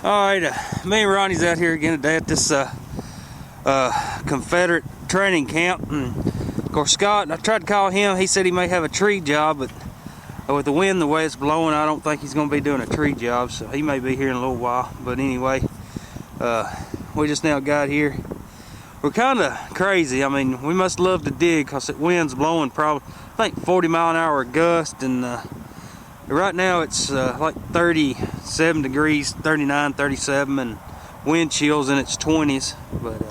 Alright, me and Ronnie's out here again today at this Confederate training camp. And of course, Scott, I tried to call him. He said he may have a tree job, but with the wind the way it's blowing, I don't think he's going to be doing a tree job, so he may be here in a little while. But anyway, we just now got here. We're kind of crazy. I mean, we must love to dig because the wind's blowing probably, I think, 40-mile-an-hour gust, and right now it's like 37 degrees, 39, 37, and wind chills in its 20s. But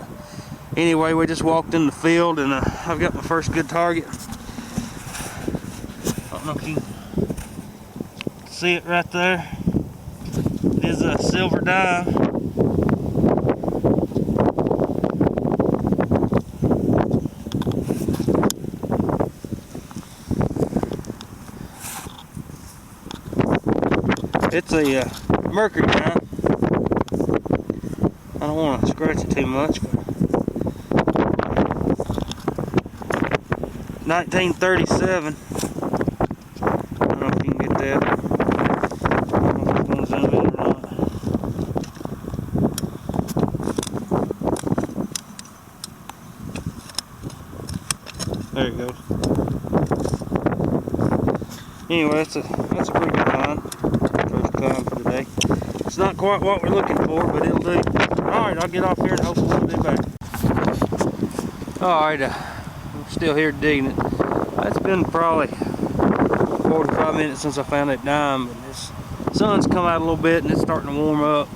anyway, we just walked in the field, and I've got my first good target. I don't know if you can see it right there. It is a silver dime. It's a mercury dime. I don't want to scratch it too much. 1937. I don't know if you can get that. I don't know if it's going to zoom in or not. There it goes. Anyway, that's a pretty good find. First time for today. It's not quite what we're looking for, but it'll do. Alright, I'll get off here and hopefully we'll be back. Alright, I'm still here digging it. It's been probably 45 minutes since I found that dime, but this sun's come out a little bit and it's starting to warm up.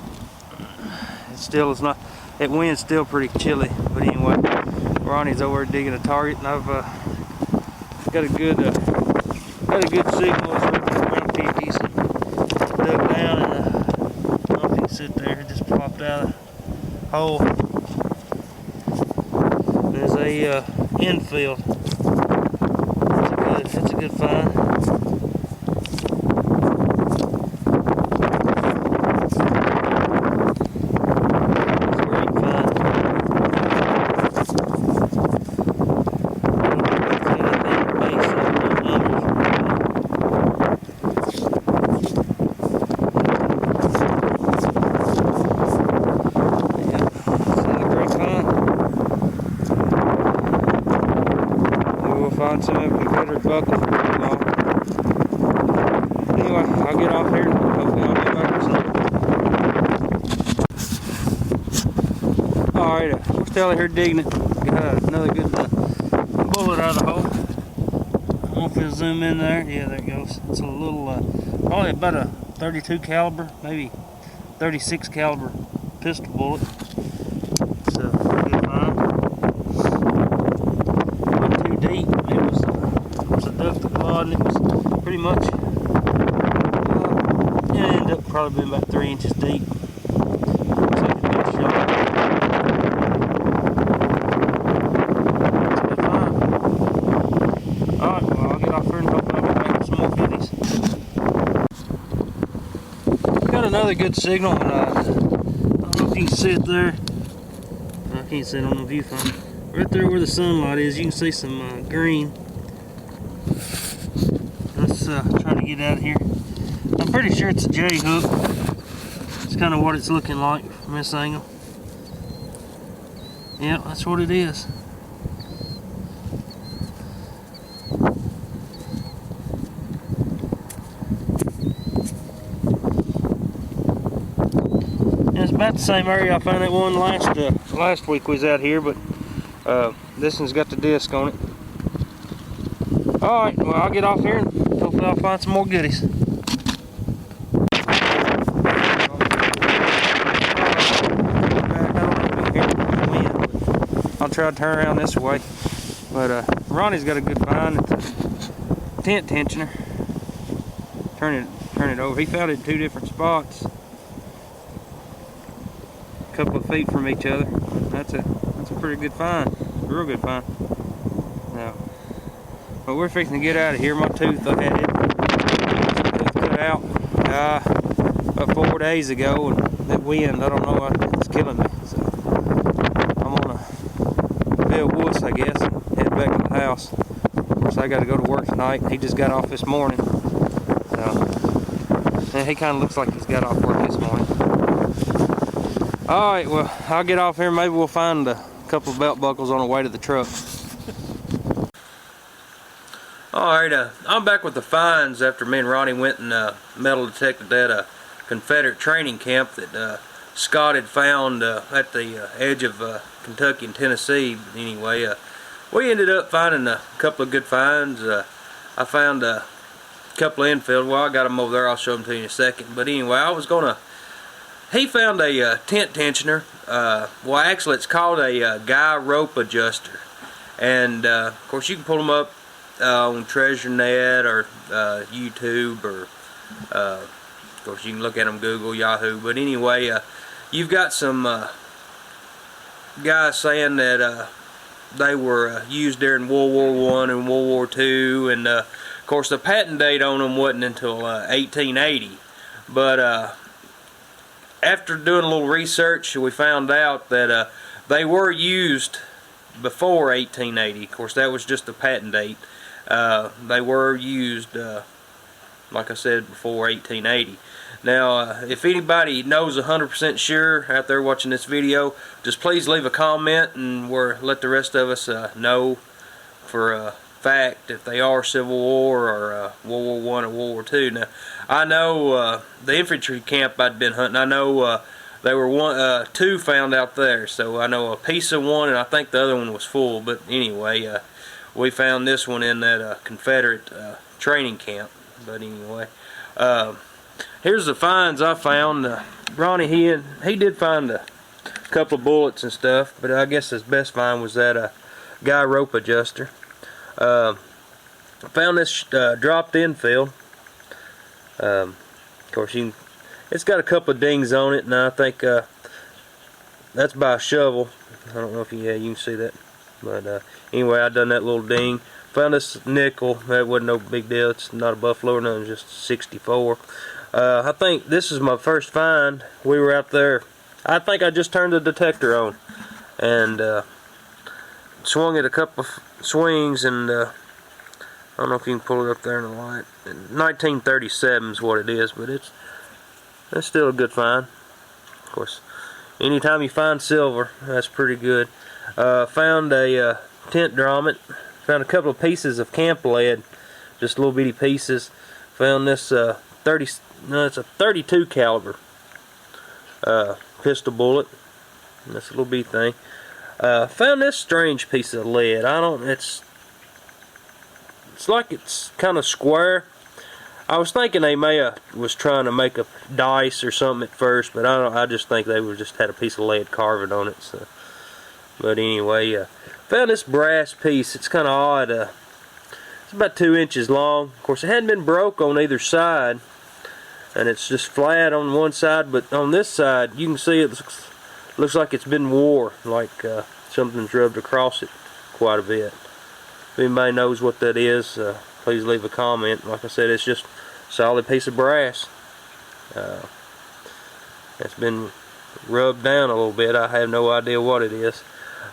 It still is not, that wind's still pretty chilly, but anyway, Ronnie's over digging a target, and I've got a good signal. It's around 50s. Dug down, and nothing sit there. It just popped out of a hole. There's a infield. That's a good find. Find some Confederate buckles. Anyway, I'll get off here and hopefully I'll get back with some. Alright, we're still out here digging it. Got another good bullet out of the hole. I don't know if it'll zoom in there. Yeah, there it goes. It's a little, probably about a 32 caliber, maybe 36 caliber pistol bullet. It's a good find. Deep. It was a duck to quad, and it was pretty much it ended up probably being about 3 inches deep. Looks like a good shot. It's a good find. Alright, well, I'll get off here and hopefully I'll get back with some more goodies. Got another good signal, and I don't know if you can see it there. I can't see it on the viewfinder. Right there where the sunlight is, you can see some green. Let's try to get out of here. I'm pretty sure it's a J hook. It's kind of what it's looking like from this angle. Yeah, that's what it is. And it's about the same area I found that one last week we was out here, but this one's got the disc on it. Alright, well, I'll get off here and hopefully I'll find some more goodies. I'll try to turn around this way. But Ronnie's got a good find. It's a tent tensioner. Turn it over. He found it in 2 different spots. A couple of feet from each other. That's a pretty good find. Real good find. Now, but we're fixing to get out of here. My tooth, I had it cut out about 4 days ago, and that wind, I don't know, it's killing me. So I'm gonna be a wuss, I guess, and head back to the house. Of course, I got to go to work tonight. He just got off this morning. So, and he kind of looks like he's got off work this morning. Alright, well, I'll get off here. Maybe we'll find a couple of belt buckles on the way to the truck. Alright, I'm back with the finds after me and Ronnie went and metal detected at a Confederate training camp that Scott had found at the edge of Kentucky and Tennessee. But anyway, we ended up finding a couple of good finds. I found a couple of infield. Well, I got them over there. I'll show them to you in a second. But anyway, he found a tent tensioner. Well, actually, it's called a guy rope adjuster. And of course, you can pull them up on TreasureNet or YouTube, or of course, you can look at them Google, Yahoo. But anyway, you've got some guys saying that they were used during World War I and World War II, and of course, the patent date on them wasn't until 1880. But after doing a little research, we found out that they were used before 1880. Of course, that was just the patent date. They were used, like I said, before 1880. Now, if anybody knows 100% sure out there watching this video, just please leave a comment and let the rest of us know for a fact if they are Civil War or World War I or World War II. Now, I know the infantry camp I'd been hunting, I know there were two found out there, so I know a piece of one and I think the other one was full. But anyway, we found this one in that Confederate training camp. But anyway, here's the finds I found. Ronnie, he did find a couple of bullets and stuff, but I guess his best find was that guy rope adjuster. Found this dropped infield. Of course, it's got a couple of dings on it, and I think that's by a shovel. I don't know if you can see that, but anyway, I done that little ding. Found this nickel. That wasn't no big deal. It's not a Buffalo or nothing, just 64. I think this is my first find. We were out there. I think I just turned the detector on and swung it a couple of swings, and I don't know if you can pull it up there in the light. 1937 is what it is, but that's still a good find. Of course, anytime you find silver, that's pretty good. Found a tent grommet. Found a couple of pieces of camp lead, just little bitty pieces. Found this it's a 32 caliber pistol bullet. That's a little bitty thing. Found this strange piece of lead. It's like it's kind of square. I was thinking they was trying to make a dice or something at first, but I just think they just had a piece of lead carved on it. So, but anyway, found this brass piece. It's kind of odd. It's about 2 inches long. Of course, it hadn't been broke on either side, and it's just flat on one side. But on this side, you can see it looks like it's been wore, like something's rubbed across it quite a bit. If anybody knows what that is, please leave a comment. Like I said, it's just a solid piece of brass. It's been rubbed down a little bit. I have no idea what it is.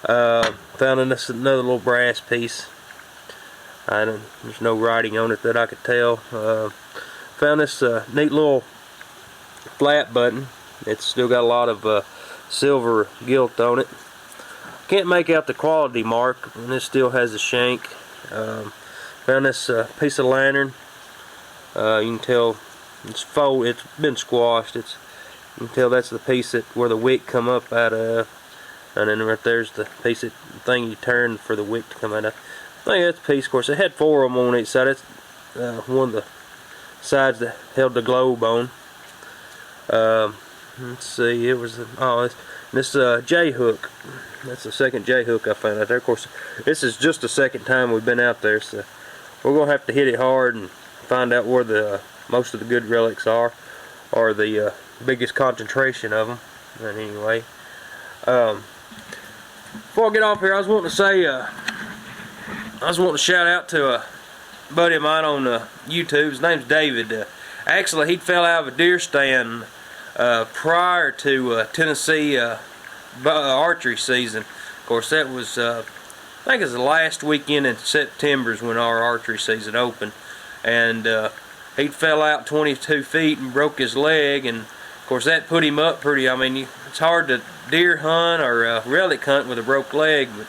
Found another little brass piece. There's no writing on it that I could tell. Found this neat little flat button. It's still got a lot of silver gilt on it. Can't make out the quality mark, and this still has a shank. Found this piece of lantern. You can tell it's been squashed. You can tell that's the piece where the wick come up out of, and then right there's the piece thing you turn for the wick to come out of. I think that's the piece. Of course, it had 4 of them on each side. That's one of the sides that held the globe on. Let's see. It was this J-hook. That's the second J-hook I found out there. Of course, this is just the second time we've been out there, so we're gonna have to hit it hard and find out where the most of the good relics are, or the biggest concentration of them. But anyway, before I get off here, I was wanting to say, I was wanting to shout out to a buddy of mine on YouTube. His name's David. Actually, he fell out of a deer stand prior to Tennessee archery season. Of course, that was I think it was the last weekend in September is when our archery season opened, and he fell out 22 feet and broke his leg. And of course, that put him up pretty. I mean, it's hard to deer hunt or relic hunt with a broke leg, but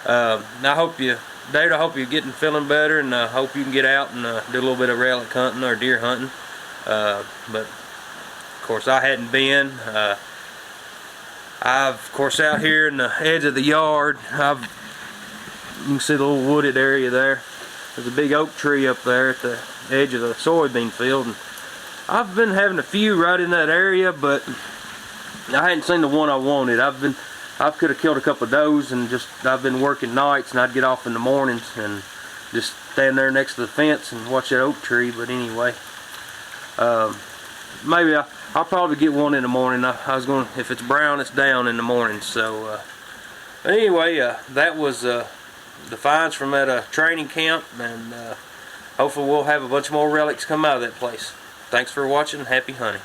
I hope you, David, I hope you're feeling better, and I hope you can get out and do a little bit of relic hunting or deer hunting. But of course, I hadn't been. Of course, out here in the edge of the yard, you can see the little wooded area there. There's a big oak tree up there at the edge of the soybean field, and I've been having a few right in that area, but I hadn't seen the one I wanted. I could have killed a couple of does, and I've been working nights, and I'd get off in the mornings and just stand there next to the fence and watch that oak tree. But anyway, maybe I'll probably get one in the morning. I was going, if it's brown, it's down in the morning. So but anyway, that was the finds from that training camp, and hopefully we'll have a bunch more relics come out of that place. Thanks for watching. Happy hunting.